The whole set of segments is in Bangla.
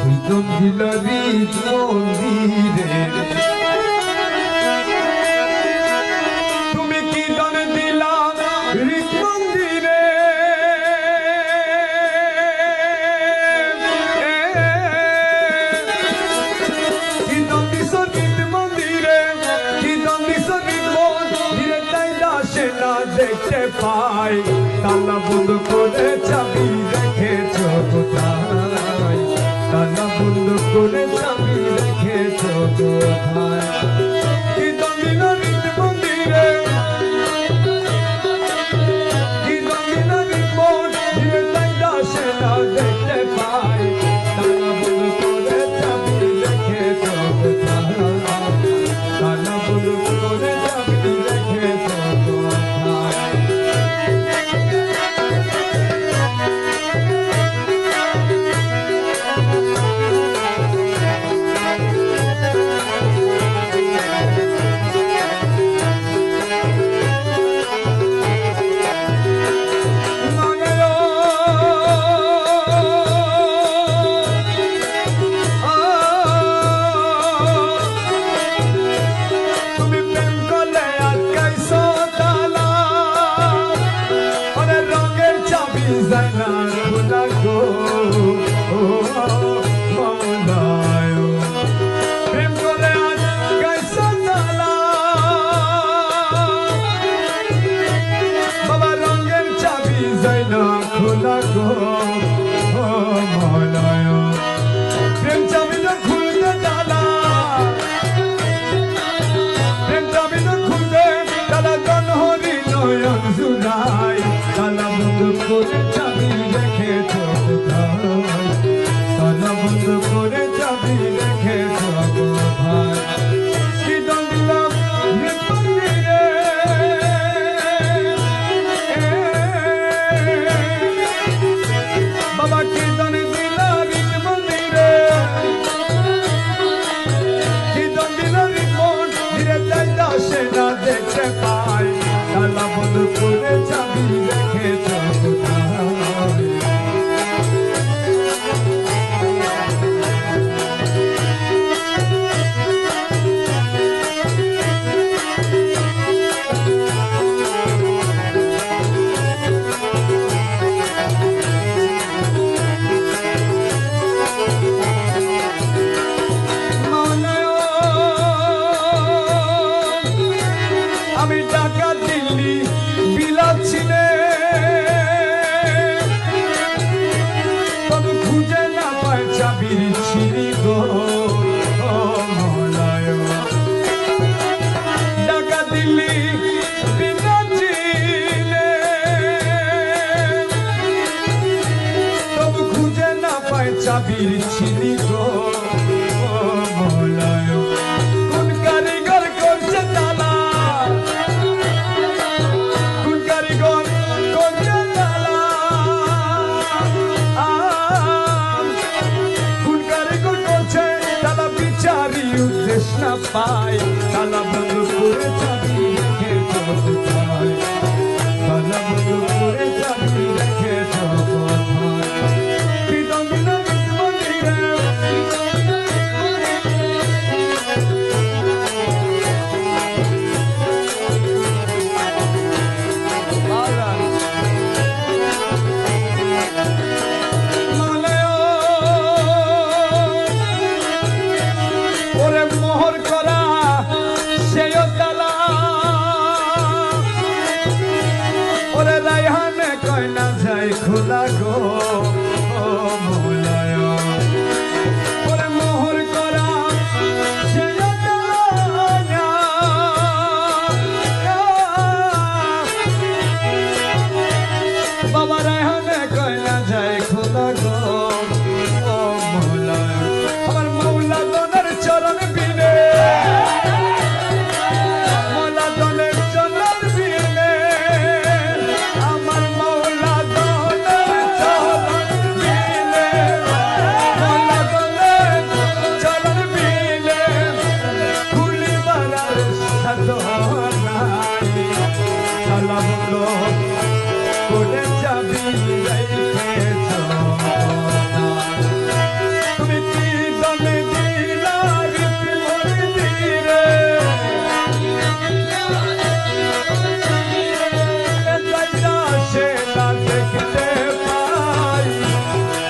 বিজন দিল রীত মন্দিরে তুমি কি দান দিলা রীত মন্দিরে কি দান দিছ রীত মন্দিরে কি দান দিছ রীত মন্দিরে তাই দাসে না দেখতে পাই তালা বন্ধ করে চাবি রেখেছ কোথায় তালা বন্ধ করে চাবি রেখেছ কোথায় কি দমিন রীত মন্দিরে কি দমিন রীত মন্দিরে তাই দাসে না দেখতে পাই তালা বন্ধ করে চাবি রেখেছ কোথায় তালা বন্ধ করে চাবি রেখেছ কোথায় চাবির ছিলি গো মলায় কোন কারিগর করছে তালা কোন কারিগর করছে তালা কোন কারিগর করছে তালা বিচারি উদ্দেশ্য না পায় তালা বন্ধ করে চাবি রেখে কোথায় তালা বন্ধ করে চাবি রেখে কোথায় খোলা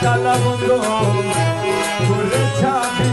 তালা বন্ধ করে চাবি